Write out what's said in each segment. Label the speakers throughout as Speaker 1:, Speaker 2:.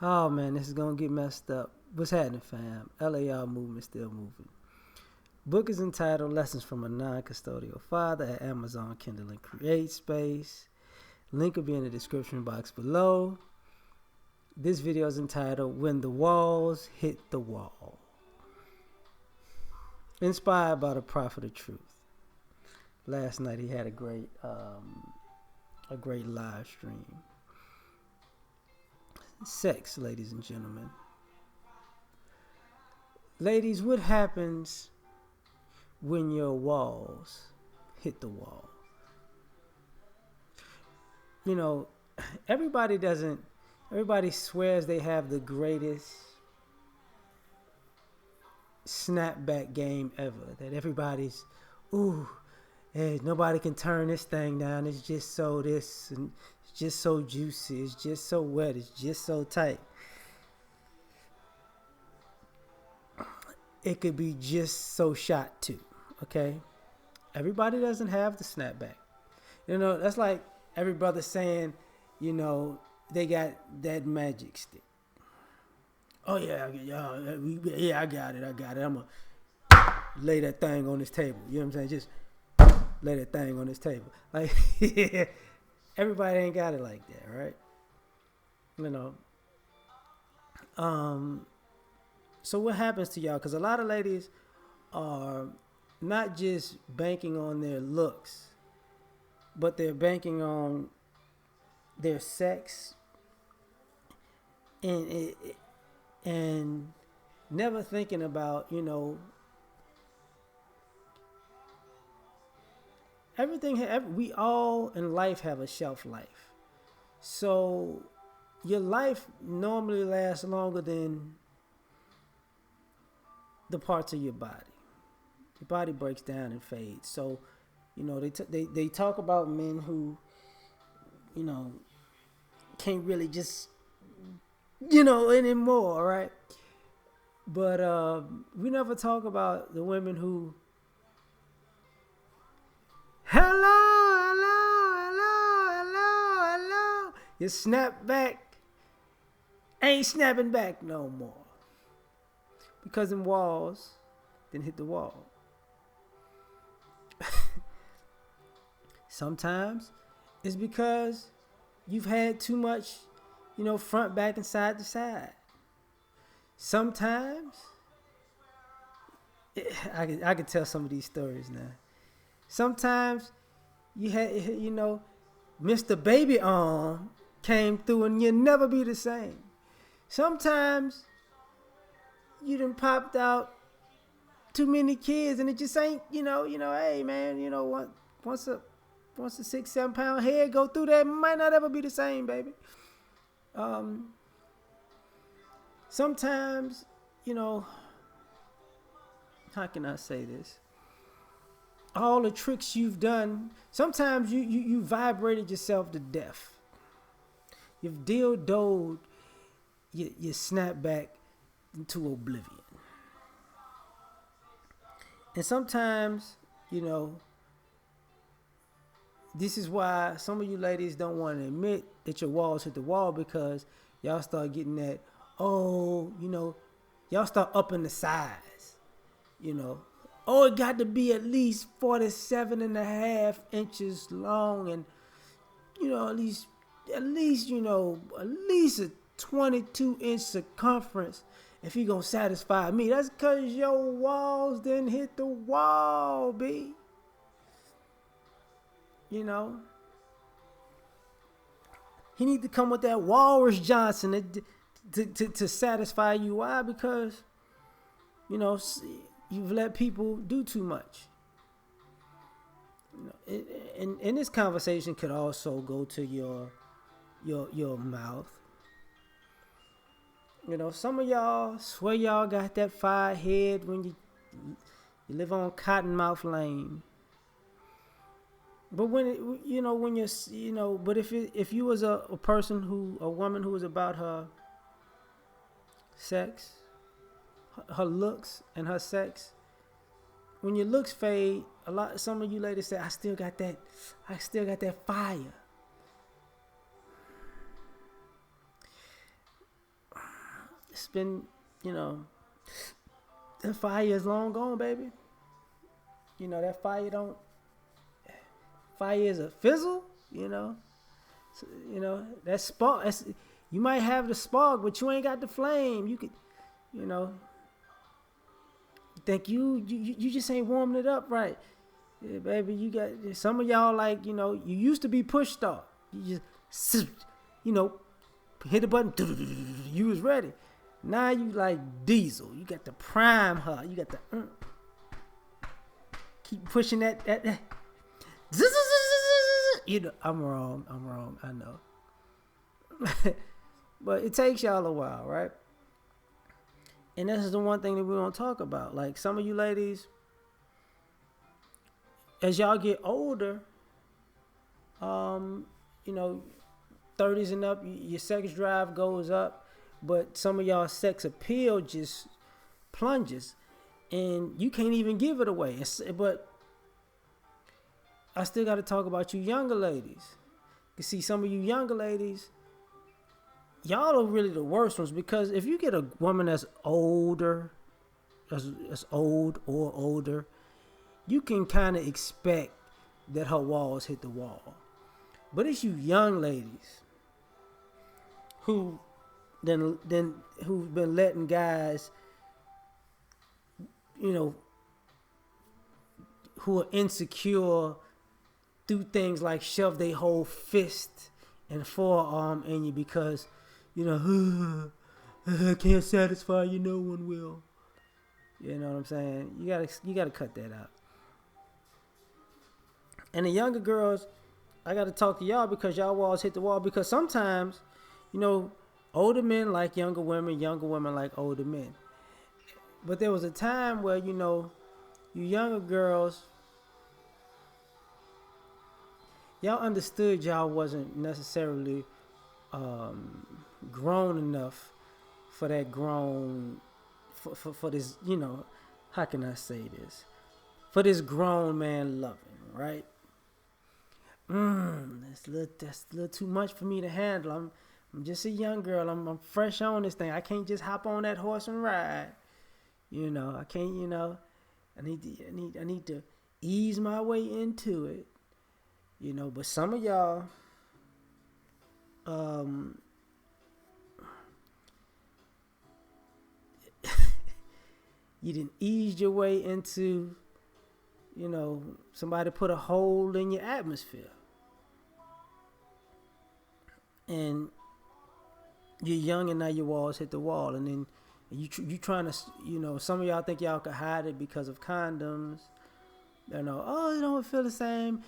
Speaker 1: Oh man, this is gonna get messed up. What's happening, fam? L.A.R movement still moving. Book is entitled Lessons from a Non-Custodial Father at Amazon Kindle and Create Space. Link will be in the description box below. This video is entitled When the Walls Hit the Wall. Inspired by the Prophet of Truth. Last night he had a great live stream. Sex, ladies and gentlemen. Ladies, what happens when your walls hit the wall? You know, everybody swears they have the greatest snapback game ever. That everybody's, hey, nobody can turn this thing down. It's just so this, and it's just so juicy. It's just so wet. It's just so tight. It could be just so shot too. Okay, everybody doesn't have the snapback. You know, that's like every brother saying, you know, they got that magic stick. Oh yeah, I got it. I'm gonna lay that thing on this table. You know what I'm saying? Just lay that thing on this table. Like everybody ain't got it like that, right? You know. So what happens to y'all? Because a lot of ladies are not just banking on their looks, but they're banking on their sex and never thinking about, you know, we all in life have a shelf life. So your life normally lasts longer than the parts of your body. Your body breaks down and fades. So, you know, they talk about men who, you know, can't really just, you know, anymore, right? But we never talk about the women who, hello, you snap back, ain't snapping back no more. Because them walls didn't hit the wall. Sometimes it's because you've had too much, you know, front, back, and side to side. Sometimes I can tell some of these stories now. Sometimes you had, you know, Mr. Baby Arm came through and you'll never be the same. Sometimes you done popped out too many kids and it just ain't, you know, hey man, you know, once a 6-7 pound head go through that, might not ever be the same, baby. Sometimes, you know, how can I say this? All the tricks you've done, sometimes you vibrated yourself to death. You've dildoed your snapback into oblivion. And sometimes, you know, this is why some of you ladies don't want to admit that your walls hit the wall, because y'all start getting that, you know, y'all start upping the size, you know. Oh, it got to be at least 47.5 inches long and, you know, at least a 22-inch circumference if he gonna satisfy me. That's because your walls didn't hit the wall, B. You know, he need to come with that Walrus Johnson to satisfy you. Why? Because, you know, you've let people do too much. You know, and this conversation could also go to your mouth. You know, some of y'all swear y'all got that fire head when you live on Cottonmouth Lane. But when but if you was a woman who was about her sex, her looks and her sex, when your looks fade, some of you ladies say, I still got that fire. it's been, you know, that fire is long gone, baby. You know, that fire is a fizzle, you know. So, you know, that spark, you might have the spark, but you ain't got the flame. You could, you know, think you just ain't warming it up right. Yeah, baby, you got some of y'all like, you know, you used to be push start. You just, you know, hit the button, you was ready. Now you like diesel. You got the prime her. You got the keep pushing that. You know, I'm wrong. I know. But it takes y'all a while, right? And this is the one thing that we don't talk about. Like some of you ladies, as y'all get older, you know, 30s and up, your sex drive goes up, but some of y'all sex appeal just plunges, and you can't even give it away. But I still got to talk about you younger ladies. You see, some of you younger ladies, y'all are really the worst ones, because if you get a woman that's older, that's old or older, you can kind of expect that her walls hit the wall. But it's you young ladies who've been letting guys, you know, who are insecure, do things like shove their whole fist and forearm in you because, you know, I can't satisfy you, no one will. You know what I'm saying? You gotta cut that out. And the younger girls, I gotta talk to y'all because y'all walls hit the wall. Because sometimes, you know, older men like younger women like older men. But there was a time where, you know, you younger girls, y'all understood y'all wasn't necessarily grown enough for that grown, for this, you know, how can I say this? For this grown man loving, right? That's a little too much for me to handle. I'm just a young girl. I'm fresh on this thing. I can't just hop on that horse and ride. You know, I can't. You know, I need to ease my way into it. You know, but some of y'all, you didn't ease your way into, you know, somebody put a hole in your atmosphere. And you're young and now your walls hit the wall. And then you trying to, you know, some of y'all think y'all could hide it because of condoms. You know, oh, it don't feel the same.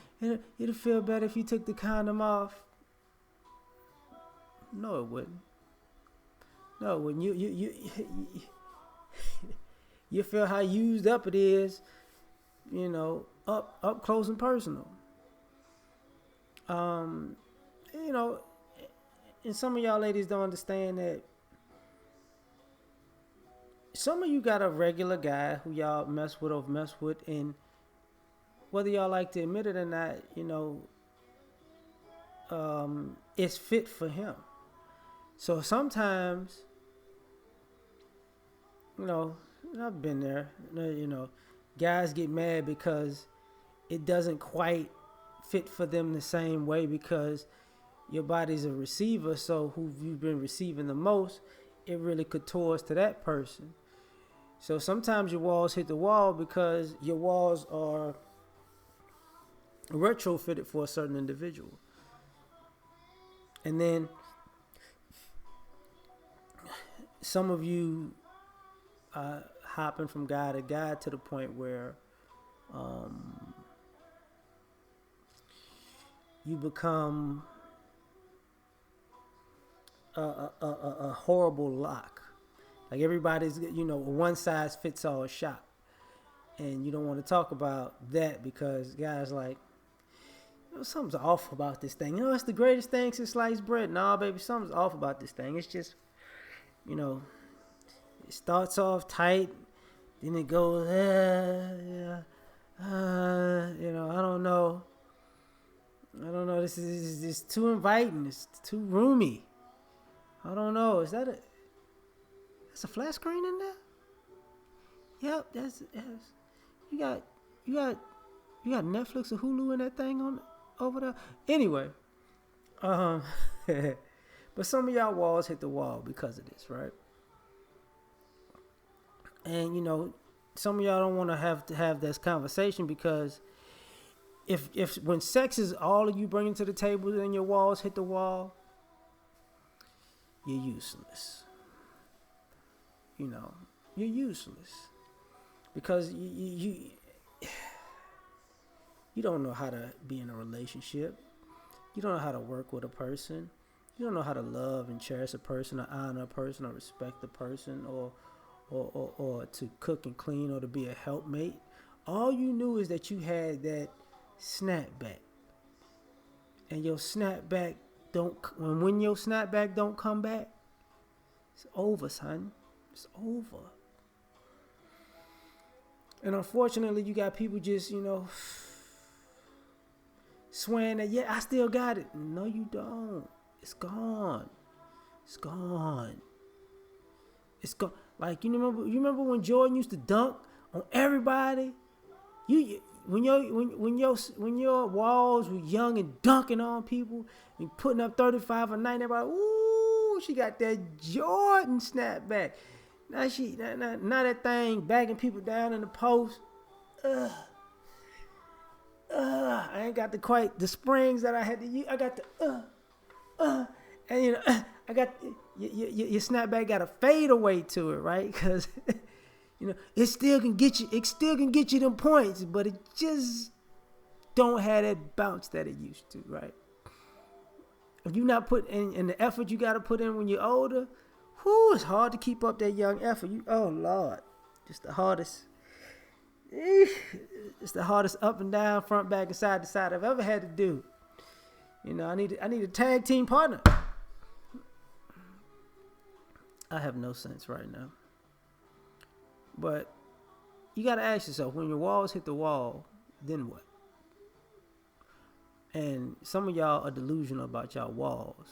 Speaker 1: It'll feel better if you took the condom off. No, it wouldn't. No, when you feel how used up it is, you know, up close and personal. You know, and some of y'all ladies don't understand that some of you got a regular guy who y'all mess with, and whether y'all like to admit it or not, you know, it's fit for him. So sometimes, you know, I've been there, you know, guys get mad because it doesn't quite fit for them the same way because your body's a receiver, so who you've been receiving the most, it really contours to that person. So sometimes your walls hit the wall because your walls are retrofitted for a certain individual. And then some of you hopping from guy to guy to the point where you become a horrible lock. Like everybody's, you know, a one size fits all shop. And you don't want to talk about that because guys like, you know, something's off about this thing. You know, it's the greatest thing since sliced bread. Nah, baby, something's off about this thing. It's just, you know, it starts off tight, then it goes, you know, I don't know. This is too inviting. It's too roomy. I don't know. Is that That's a flat screen in there. Yep, that's you got you got you got Netflix or Hulu in that thing on over there. Anyway, um, but some of y'all walls hit the wall because of this, right? And some of y'all don't want to have this conversation because if when sex is all of you bringing to the table and your walls hit the wall, you're useless. You're useless because you don't know how to be in a relationship. You don't know how to work with a person. You don't know how to love and cherish a person, or honor a person, or respect a person, or to cook and clean, or to be a helpmate. All you knew is that you had that snapback, and your snapback don't. When your snapback don't come back, it's over, son. It's over. And unfortunately, you got people just swearing that, yeah, I still got it. No, you don't. It's gone. It's gone. It's gone. Like you remember when Jordan used to dunk on everybody? When your walls were young and dunking on people and putting up 35 a night, everybody, ooh, she got that Jordan snapback. Now now that thing bagging people down in the post. I ain't got the springs that I had to use. I got and I got your snapback got a fade away to it, right? Because it still can get you. It still can get you them points, but it just don't have that bounce that it used to, right? If you not put in the effort you got to put in when you're older, it's hard to keep up that young effort. Oh Lord, just the hardest. It's the hardest up and down, front, back, and side to side I've ever had to do. I need a tag team partner. I have no sense right now. But you got to ask yourself, when your walls hit the wall, then what? And some of y'all are delusional about y'all walls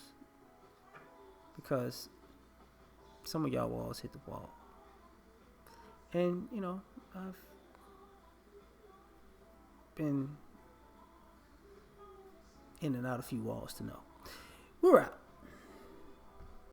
Speaker 1: because some of y'all walls hit the wall. And, I've been in and out a few walls to know. We're out.